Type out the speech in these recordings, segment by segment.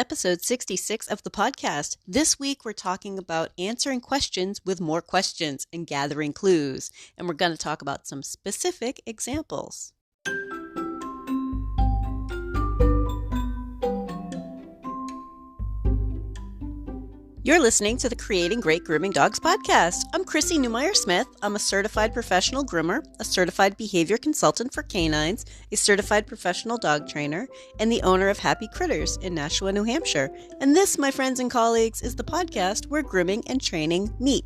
episode 66 of the podcast. This week, we're talking about answering questions with more questions and gathering clues. And we're going to talk about some specific examples. You're listening to the Creating Great Grooming Dogs podcast. I'm Chrissy Newmeyer-Smith. I'm a certified professional groomer, a certified behavior consultant for canines, a certified professional dog trainer, and the owner of Happy Critters in Nashua, New Hampshire. And this, my friends and colleagues, is the podcast where grooming and training meet.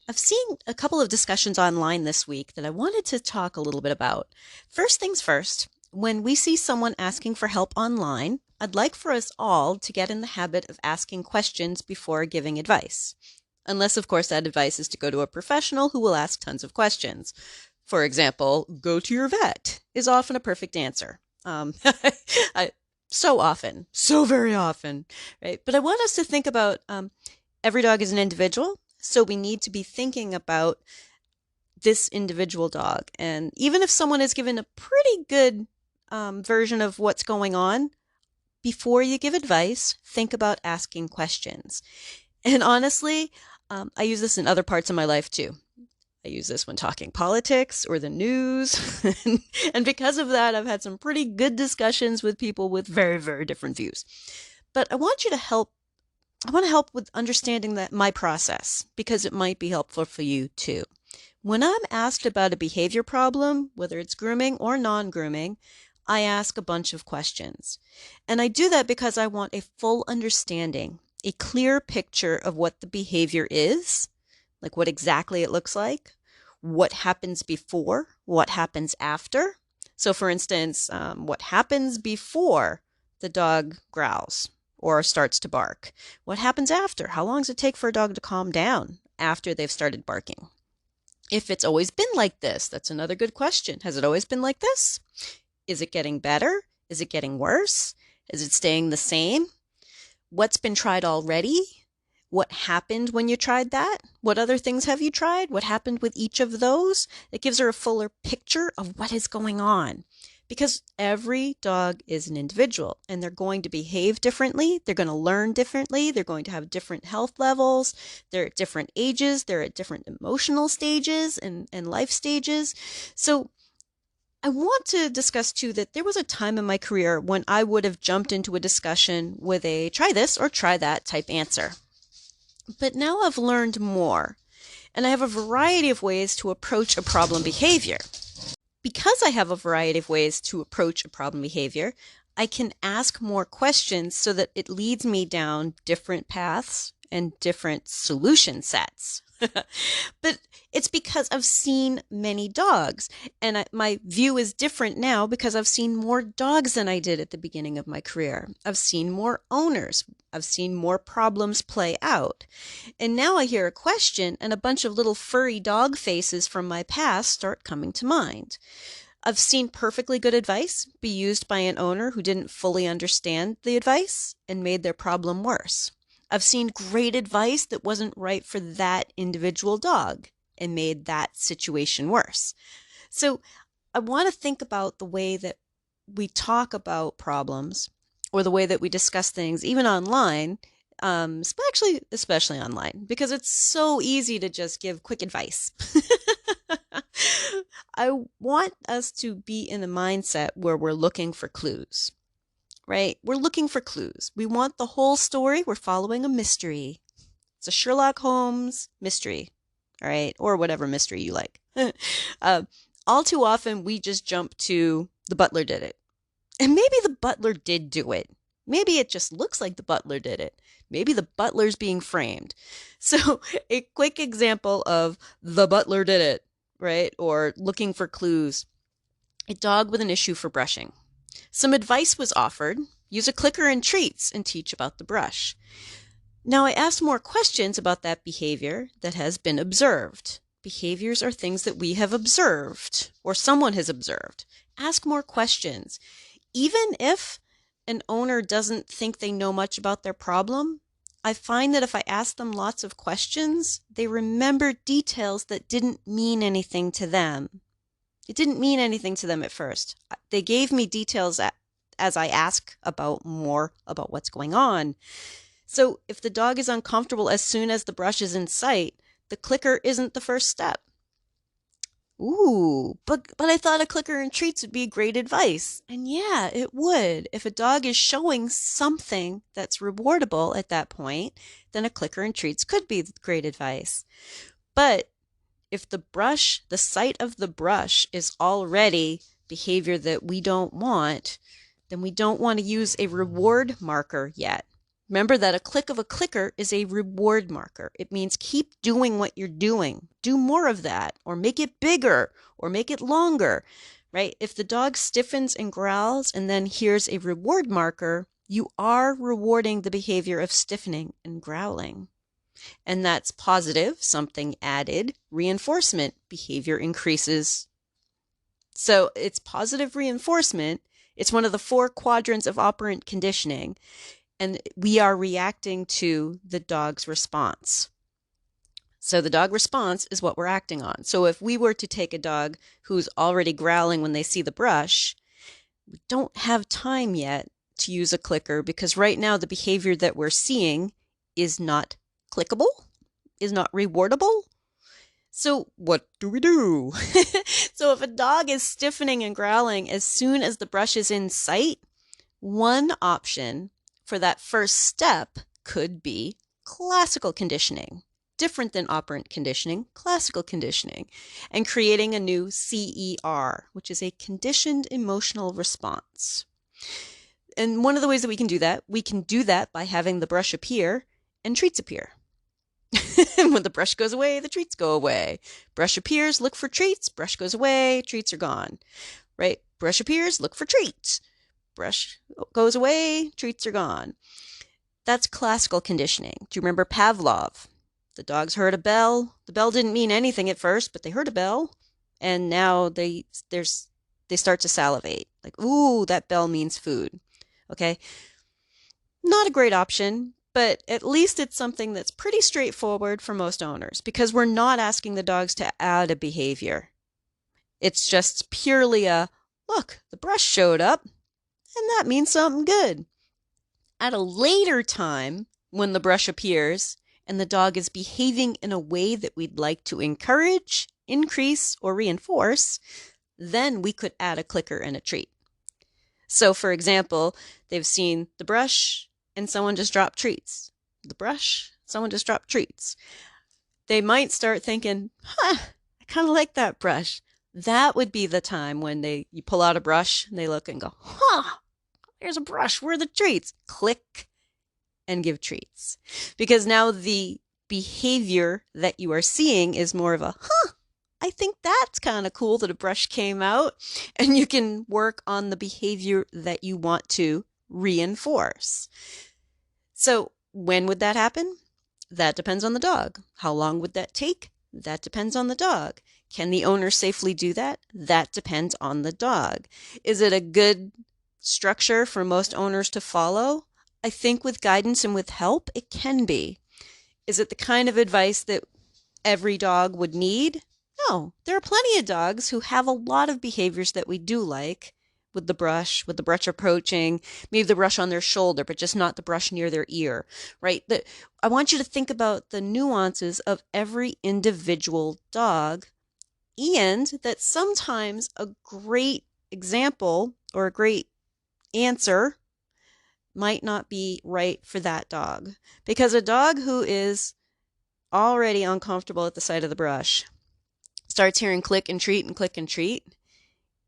I've seen a couple of discussions online this week that I wanted to talk a little bit about. First things first. When we see someone asking for help online, I'd like for us all to get in the habit of asking questions before giving advice. Unless, of course, that advice is to go to a professional who will ask tons of questions. For example, go to your vet is often a perfect answer. So very often, right? But I want us to think about every dog is an individual, so we need to be thinking about this individual dog. And even if someone is given a pretty good version of what's going on, before you give advice, think about asking questions. And honestly, I use this in other parts of my life too. I use this when talking politics or the news. And because of that, I've had some pretty good discussions with people with very, very different views. But I want to help with understanding that my process, because it might be helpful for you too. When I'm asked about a behavior problem, whether it's grooming or non-grooming, I ask a bunch of questions. And I do that because I want a full understanding, a clear picture of what the behavior is, like what exactly it looks like, what happens before, what happens after. So for instance, what happens before the dog growls or starts to bark? What happens after? How long does it take for a dog to calm down after they've started barking? If it's always been like this, that's another good question. Has it always been like this? Is it getting better? Is it getting worse? Is it staying the same? What's been tried already? What happened when you tried that? What other things have you tried? What happened with each of those? It gives her a fuller picture of what is going on. Because every dog is an individual and they're going to behave differently. They're going to learn differently. They're going to have different health levels. They're at different ages. They're at different emotional stages and life stages. So I want to discuss too that there was a time in my career when I would have jumped into a discussion with a try this or try that type answer. But now I've learned more and I have a variety of ways to approach a problem behavior. Because I have a variety of ways to approach a problem behavior, I can ask more questions so that it leads me down different paths and different solution sets. But it's because I've seen many dogs, and my view is different now because I've seen more dogs than I did at the beginning of my career. I've seen more owners. I've seen more problems play out. And now I hear a question and a bunch of little furry dog faces from my past start coming to mind. I've seen perfectly good advice be used by an owner who didn't fully understand the advice and made their problem worse. I've seen great advice that wasn't right for that individual dog and made that situation worse. So I want to think about the way that we talk about problems or the way that we discuss things, even online, especially online, because it's so easy to just give quick advice. I want us to be in a mindset where we're looking for clues. Right? We're looking for clues. We want the whole story. We're following a mystery. It's a Sherlock Holmes mystery, all right? Or whatever mystery you like. All too often, we just jump to the butler did it. And maybe the butler did do it. Maybe it just looks like the butler did it. Maybe the butler's being framed. So a quick example of the butler did it, right? Or looking for clues. A dog with an issue for brushing. Some advice was offered. Use a clicker and treats and teach about the brush. Now I asked more questions about that behavior that has been observed. Behaviors are things that we have observed or someone has observed. Ask more questions. Even if an owner doesn't think they know much about their problem, I find that if I ask them lots of questions, they remember details that didn't mean anything to them. It didn't mean anything to them at first. They gave me details as I ask about more about what's going on. So if the dog is uncomfortable as soon as the brush is in sight, the clicker isn't the first step. Ooh, but I thought a clicker and treats would be great advice. And yeah, it would. If a dog is showing something that's rewardable at that point, then a clicker and treats could be great advice. But if the sight of the brush is already behavior that we don't want, then we don't want to use a reward marker yet. Remember that a click of a clicker is a reward marker. It means keep doing what you're doing. Do more of that, or make it bigger, or make it longer, right? If the dog stiffens and growls and then here's a reward marker, you are rewarding the behavior of stiffening and growling. And that's positive, something added, reinforcement, behavior increases. So it's positive reinforcement. It's one of the 4 quadrants of operant conditioning. And we are reacting to the dog's response. So the dog response is what we're acting on. So if we were to take a dog who's already growling when they see the brush, we don't have time yet to use a clicker because right now the behavior that we're seeing is not clickable, is not rewardable. So what do we do? So if a dog is stiffening and growling as soon as the brush is in sight, one option for that first step could be classical conditioning, different than operant conditioning, classical conditioning, and creating a new CER, which is a conditioned emotional response. And one of the ways that we can do that by having the brush appear and treats appear. When the brush goes away, the treats go away. Brush appears, look for treats. Brush goes away, treats are gone. Right? Brush appears, look for treats. Brush goes away, treats are gone. That's classical conditioning. Do you remember Pavlov? The dogs heard a bell. The bell didn't mean anything at first, but they heard a bell, and now they start to salivate. Like, ooh, that bell means food. Okay? Not a great option, but at least it's something that's pretty straightforward for most owners because we're not asking the dogs to add a behavior. It's just purely a, look, the brush showed up, and that means something good. At a later time, when the brush appears and the dog is behaving in a way that we'd like to encourage, increase, or reinforce, then we could add a clicker and a treat. So, for example, they've seen the brush and someone just dropped treats. The brush, someone just dropped treats. They might start thinking, I kind of like that brush. That would be the time when you pull out a brush and they look and go, there's a brush. Where are the treats? Click and give treats. Because now the behavior that you are seeing is more of a, I think that's kind of cool that a brush came out, and you can work on the behavior that you want to reinforce. So when would that happen? That depends on the dog. How long would that take? That depends on the dog. Can the owner safely do that? That depends on the dog. Is it a good structure for most owners to follow? I think with guidance and with help, it can be. Is it the kind of advice that every dog would need? No, there are plenty of dogs who have a lot of behaviors that we do like with the brush approaching, maybe the brush on their shoulder, but just not the brush near their ear, right? I want you to think about the nuances of every individual dog, and that sometimes a great example or a great answer might not be right for that dog. Because a dog who is already uncomfortable at the sight of the brush starts hearing click and treat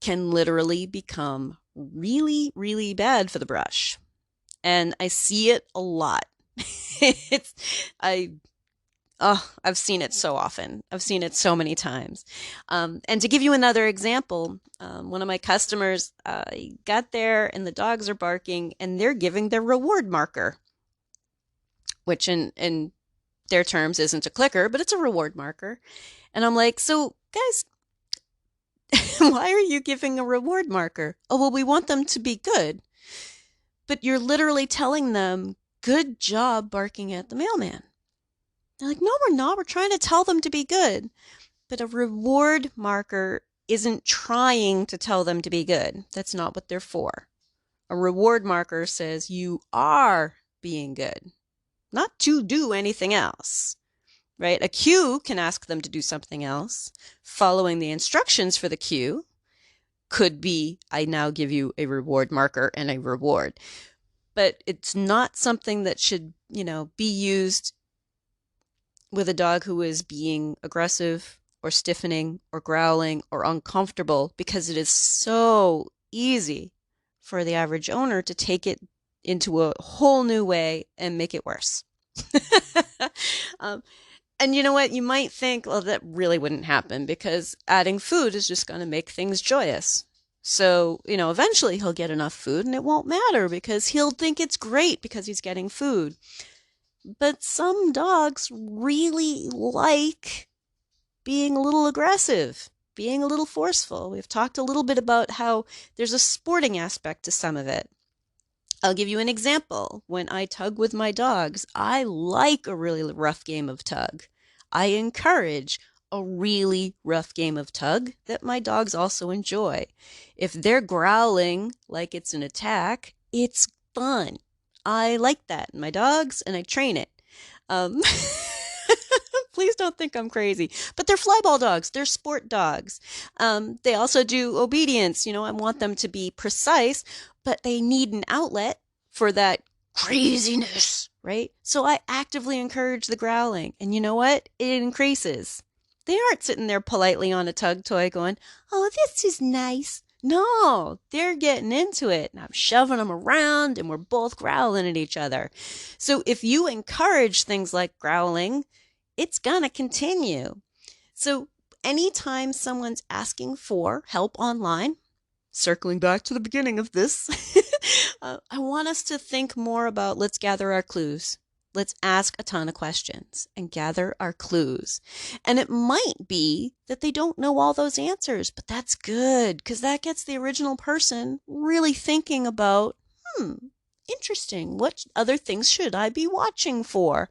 can literally become really, really bad for the brush. And I see it a lot. I've seen it so often. I've seen it so many times. And to give you another example, one of my customers got there and the dogs are barking and they're giving their reward marker, which in their terms isn't a clicker, but it's a reward marker. And I'm like, so guys, why are you giving a reward marker? Oh, well, we want them to be good. But you're literally telling them, good job barking at the mailman. They're like, no, we're not. We're trying to tell them to be good. But a reward marker isn't trying to tell them to be good. That's not what they're for. A reward marker says you are being good, not to do anything else, right? A cue can ask them to do something else. Following the instructions for the cue could be, I now give you a reward marker and a reward. But it's not something that should, be used with a dog who is being aggressive or stiffening or growling or uncomfortable, because it is so easy for the average owner to take it into a whole new way and make it worse. And you know what? You might think, well, that really wouldn't happen because adding food is just going to make things joyous. So, eventually he'll get enough food and it won't matter because he'll think it's great because he's getting food. But some dogs really like being a little aggressive, being a little forceful. We've talked a little bit about how there's a sporting aspect to some of it. I'll give you an example. When I tug with my dogs, I like a really rough game of tug. I encourage a really rough game of tug that my dogs also enjoy. If they're growling like it's an attack, it's fun. I like that in my dogs, and I train it. Please don't think I'm crazy. But they're flyball dogs. They're sport dogs. They also do obedience. I want them to be precise, but they need an outlet for that craziness, right? So I actively encourage the growling. And you know what? It increases. They aren't sitting there politely on a tug toy going, oh, this is nice. No, they're getting into it. And I'm shoving them around and we're both growling at each other. So if you encourage things like growling, it's going to continue. So anytime someone's asking for help online, circling back to the beginning of this, I want us to think more about, let's gather our clues. Let's ask a ton of questions and gather our clues. And it might be that they don't know all those answers, but that's good because that gets the original person really thinking about, interesting. What other things should I be watching for?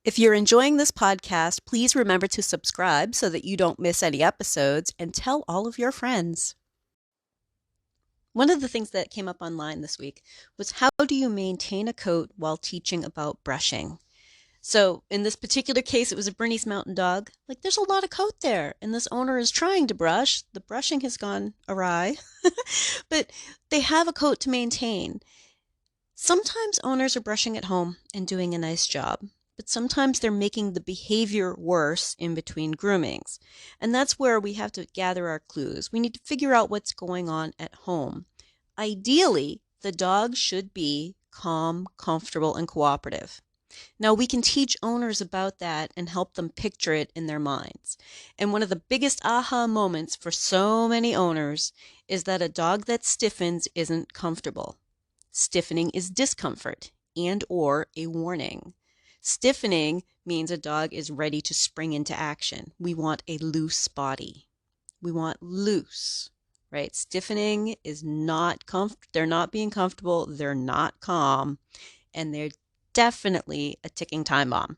If you're enjoying this podcast, please remember to subscribe so that you don't miss any episodes, and tell all of your friends. One of the things that came up online this week was, how do you maintain a coat while teaching about brushing? So in this particular case, it was a Bernese Mountain Dog. There's a lot of coat there, and this owner is trying to brush. The brushing has gone awry, but they have a coat to maintain. Sometimes owners are brushing at home and doing a nice job, but sometimes they're making the behavior worse in between groomings. And that's where we have to gather our clues. We need to figure out what's going on at home. Ideally, the dog should be calm, comfortable, and cooperative. Now, we can teach owners about that and help them picture it in their minds. And one of the biggest aha moments for so many owners is that a dog that stiffens isn't comfortable. Stiffening is discomfort and/or a warning. Stiffening means a dog is ready to spring into action. We want a loose body. We want loose, right? Stiffening is not they're not being comfortable, they're not calm, and they're definitely a ticking time bomb.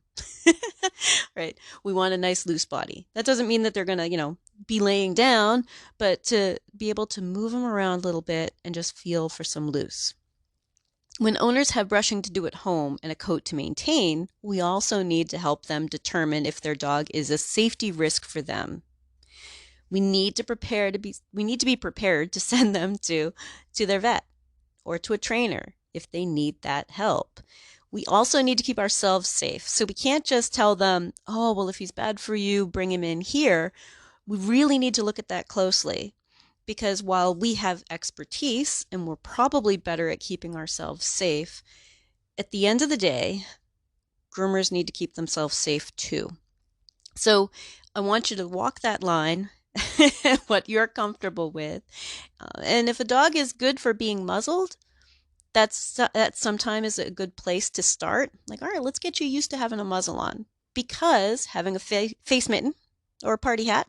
Right? We want a nice loose body. That doesn't mean that they're going to, be laying down, but to be able to move them around a little bit and just feel for some loose. When owners have brushing to do at home and a coat to maintain, we also need to help them determine if their dog is a safety risk for them. We need to be prepared to send them to their vet or to a trainer if they need that help. We also need to keep ourselves safe. So we can't just tell them, oh, well, if he's bad for you, bring him in here. We really need to look at that closely. Because while we have expertise and we're probably better at keeping ourselves safe, at the end of the day, groomers need to keep themselves safe too. So I want you to walk that line, what you're comfortable with. And if a dog is good for being muzzled, that sometimes is a good place to start. All right, let's get you used to having a muzzle on. Because having a face mitten or a party hat,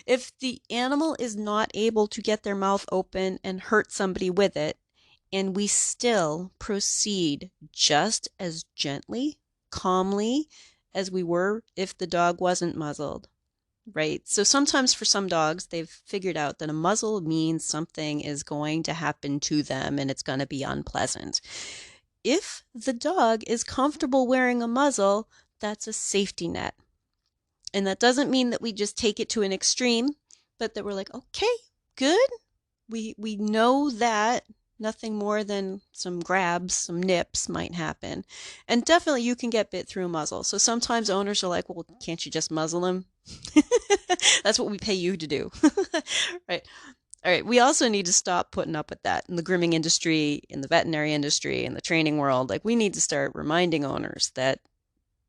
if the animal is not able to get their mouth open and hurt somebody with it, and we still proceed just as gently, calmly as we were if the dog wasn't muzzled, right? So sometimes for some dogs, they've figured out that a muzzle means something is going to happen to them and it's going to be unpleasant. If the dog is comfortable wearing a muzzle, that's a safety net. And that doesn't mean that we just take it to an extreme, but that we're like, okay, good. We know that nothing more than some grabs, some nips might happen. And definitely you can get bit through a muzzle. So sometimes owners are like, well, can't you just muzzle him? That's what we pay you to do. Right. All right. We also need to stop putting up with that in the grooming industry, in the veterinary industry, in the training world. Like, we need to start reminding owners that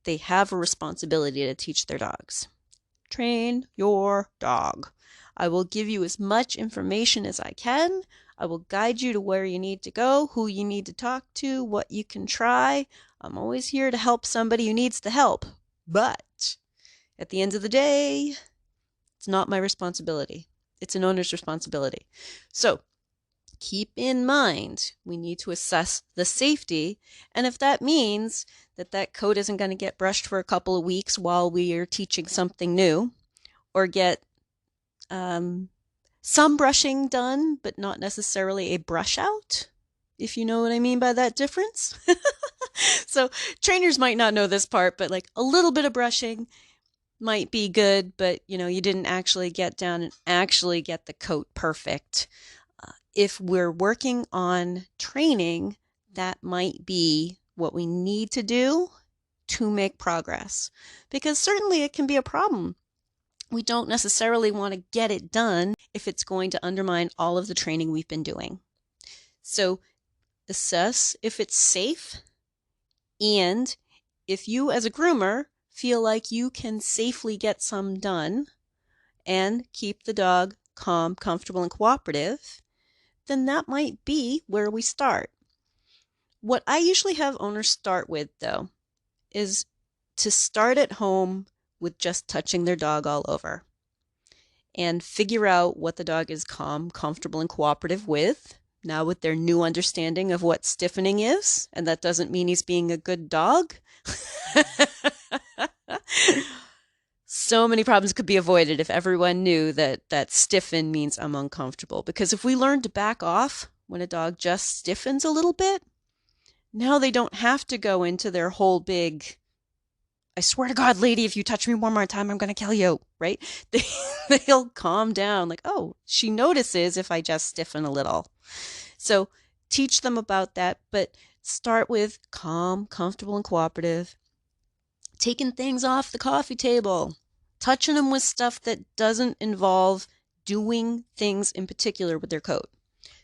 they have a responsibility to teach their dogs. Train your dog. I will give you as much information as I can. I will guide you to where you need to go, who you need to talk to, what you can try. I'm always here to help somebody who needs the help. But at the end of the day, it's not my responsibility. It's an owner's responsibility. So keep in mind, we need to assess the safety. And if that means that that coat isn't going to get brushed for a couple of weeks while we are teaching something new, or get some brushing done, but not necessarily a brush out, if you know what I mean by that difference. So trainers might not know this part, but like a little bit of brushing might be good, but you didn't actually get down and actually get the coat perfect. If we're working on training, that might be what we need to do to make progress, because certainly it can be a problem. We don't necessarily want to get it done if it's going to undermine all of the training we've been doing. So assess if it's safe, and if you as a groomer feel like you can safely get some done and keep the dog calm, comfortable, and cooperative, then that might be where we start. What I usually have owners start with, though, is to start at home with just touching their dog all over and figure out what the dog is calm, comfortable, and cooperative with. Now, with their new understanding of what stiffening is, and that doesn't mean he's being a good dog. So many problems could be avoided if everyone knew that stiffen means I'm uncomfortable. Because if we learn to back off when a dog just stiffens a little bit, now they don't have to go into their whole big, I swear to God, lady, if you touch me one more time, I'm going to kill you, right? They'll calm down, like, oh, she notices if I just stiffen a little. So teach them about that, but start with calm, comfortable, and cooperative. Taking things off the coffee table, touching them with stuff that doesn't involve doing things in particular with their coat.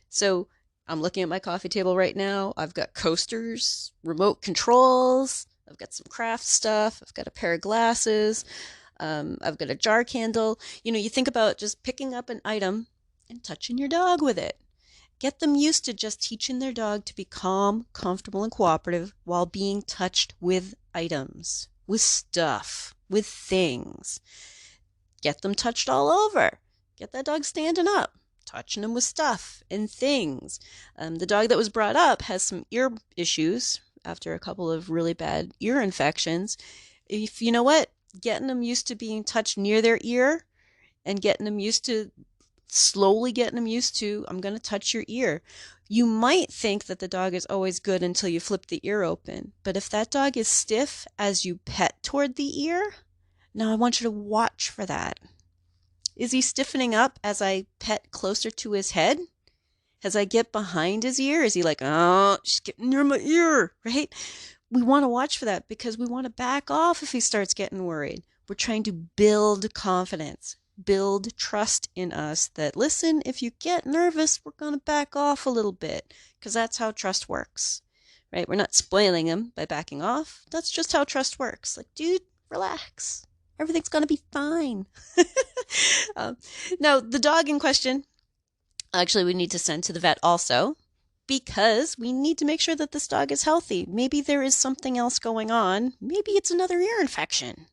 So I'm looking at my coffee table right now. I've got coasters, remote controls, I've got some craft stuff, I've got a pair of glasses, I've got a jar candle. You think about just picking up an item and touching your dog with it. Get them used to just teaching their dog to be calm, comfortable, and cooperative while being touched with items, with stuff, with things. Get them touched all over. Get that dog standing up, touching them with stuff and things. The dog that was brought up has some ear issues after a couple of really bad ear infections. If you know what, getting them used to being touched near their ear and slowly getting them used to, I'm going to touch your ear. You might think that the dog is always good until you flip the ear open. But if that dog is stiff as you pet toward the ear, now I want you to watch for that. Is he stiffening up as I pet closer to his head? As I get behind his ear, is he like, oh, she's getting near my ear, right? We want to watch for that because we want to back off if he starts getting worried. We're trying to build confidence, build trust in us that, listen, if you get nervous, we're going to back off a little bit, because that's how trust works, right? We're not spoiling him by backing off. That's just how trust works. Like, dude, relax. Everything's going to be fine. Now, the dog in question, actually, we need to send to the vet also, because we need to make sure that this dog is healthy. Maybe there is something else going on. Maybe it's another ear infection,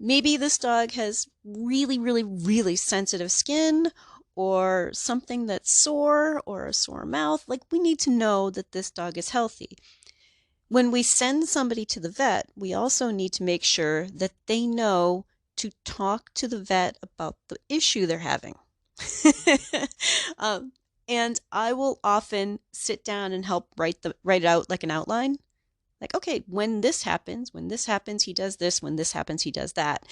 Maybe this dog has really, really, really sensitive skin, or something that's sore, or a sore mouth. Like, we need to know that this dog is healthy. When we send somebody to the vet, we also need to make sure that they know to talk to the vet about the issue they're having. um, and I will often sit down and help write it out like an outline. Like, okay, when this happens, he does this. When this happens, he does that.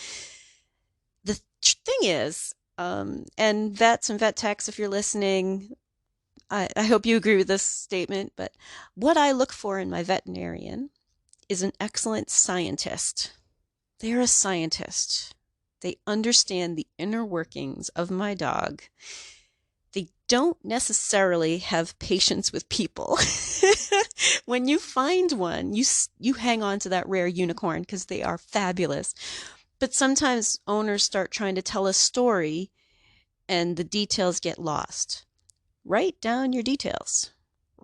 The thing is, and vets and vet techs, if you're listening, I hope you agree with this statement, but what I look for in my veterinarian is an excellent scientist. They're a scientist. They understand the inner workings of my dog. They don't necessarily have patience with people. When you find one, you hang on to that rare unicorn because they are fabulous. But sometimes owners start trying to tell a story and the details get lost. Write down your details.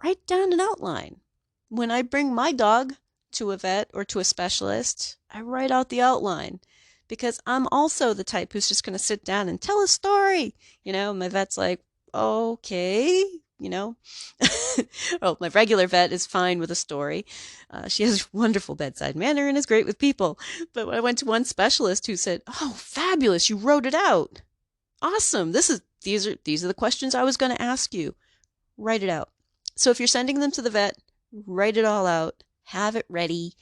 Write down an outline. When I bring my dog to a vet or to a specialist, I write out the outline because I'm also the type who's just going to sit down and tell a story. My vet's like, okay, well, my regular vet is fine with a story. She has wonderful bedside manner and is great with people. But I went to one specialist who said, oh, fabulous, you wrote it out. Awesome. These are the questions I was going to ask you. Write it out. So if you're sending them to the vet, write it all out. Have it ready.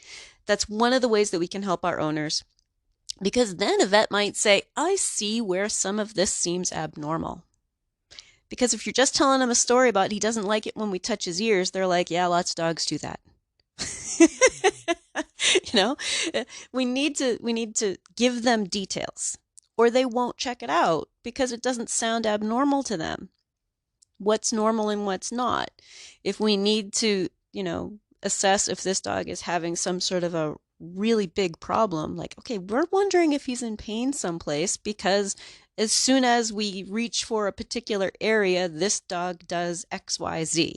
That's one of the ways that we can help our owners. Because then a vet might say, I see where some of this seems abnormal. Because if you're just telling them a story about he doesn't like it when we touch his ears, they're like, yeah, lots of dogs do that. We need to give them details, or they won't check it out because it doesn't sound abnormal to them. What's normal and what's not. If we need to, assess if this dog is having some sort of a really big problem, like, okay, we're wondering if he's in pain someplace because as soon as we reach for a particular area, this dog does XYZ,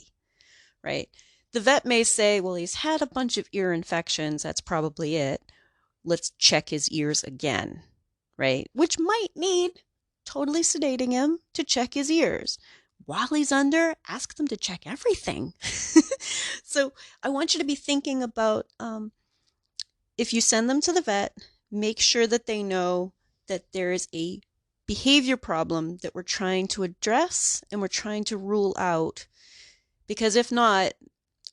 right? The vet may say, well, he's had a bunch of ear infections. That's probably it. Let's check his ears again, right? Which might need totally sedating him to check his ears. While he's under, ask them to check everything. So I want you to be thinking about if you send them to the vet, make sure that they know that there is a behavior problem that we're trying to address and we're trying to rule out. Because if not,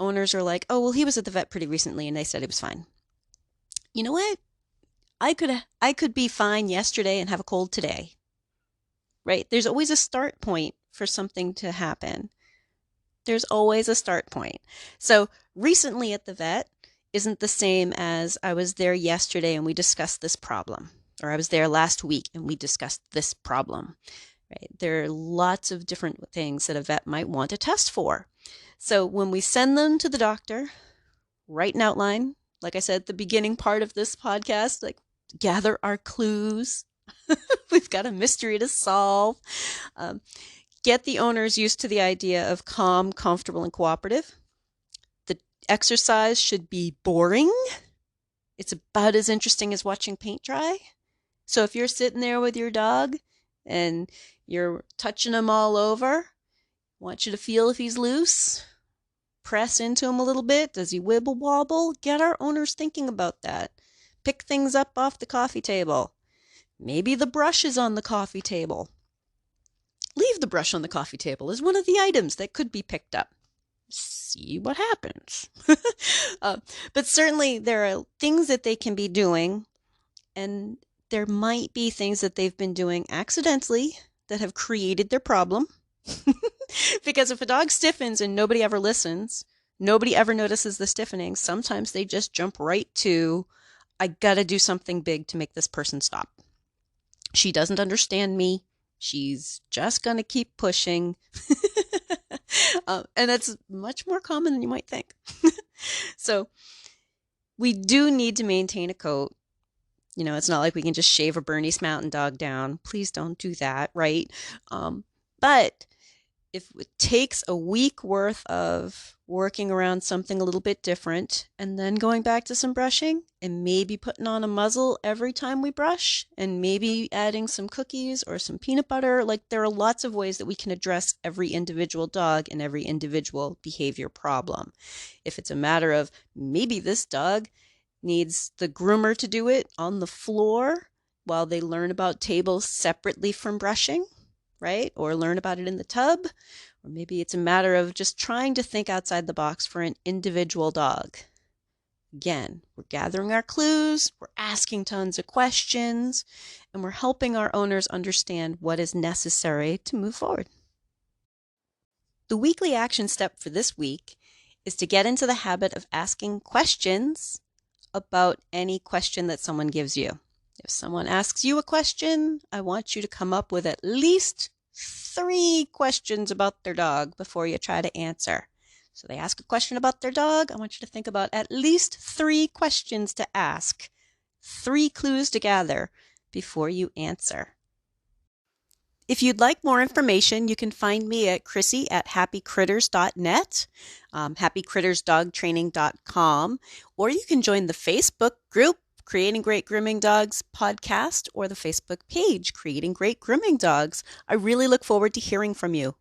owners are like, oh, well, he was at the vet pretty recently and they said he was fine. You know what? I could be fine yesterday and have a cold today. Right? There's always a start point for something to happen. There's always a start point. So recently at the vet isn't the same as I was there yesterday and we discussed this problem, or I was there last week and we discussed this problem. Right? There are lots of different things that a vet might want to test for. So when we send them to the doctor, write an outline. Like I said, the beginning part of this podcast, like gather our clues. We've got a mystery to solve. Get the owners used to the idea of calm, comfortable, and cooperative. The exercise should be boring. It's about as interesting as watching paint dry. So if you're sitting there with your dog and you're touching him all over, I want you to feel if he's loose. Press into him a little bit. Does he wibble wobble? Get our owners thinking about that. Pick things up off the coffee table. Maybe the brush is on the coffee table. Leave the brush on the coffee table as one of the items that could be picked up. See what happens. But certainly there are things that they can be doing, and there might be things that they've been doing accidentally that have created their problem. Because if a dog stiffens and nobody ever listens, nobody ever notices the stiffening, sometimes they just jump right to, I gotta do something big to make this person stop. She doesn't understand me. She's just going to keep pushing. And that's much more common than you might think. So we do need to maintain a coat. It's not like we can just shave a Bernese Mountain Dog down. Please don't do that, right? But if it takes a week worth of working around something a little bit different and then going back to some brushing and maybe putting on a muzzle every time we brush and maybe adding some cookies or some peanut butter, like there are lots of ways that we can address every individual dog and every individual behavior problem. If it's a matter of maybe this dog needs the groomer to do it on the floor while they learn about tables separately from brushing, right? Or learn about it in the tub. Or maybe it's a matter of just trying to think outside the box for an individual dog. Again, we're gathering our clues, we're asking tons of questions, and we're helping our owners understand what is necessary to move forward. The weekly action step for this week is to get into the habit of asking questions about any question that someone gives you. If someone asks you a question, I want you to come up with at least 3 questions about their dog before you try to answer. So they ask a question about their dog. I want you to think about at least 3 questions to ask, 3 clues to gather before you answer. If you'd like more information, you can find me at Chrissy@happycritters.net, happycrittersdogtraining.com, or you can join the Facebook group, Creating Great Grooming Dogs podcast, or the Facebook page, Creating Great Grooming Dogs. I really look forward to hearing from you.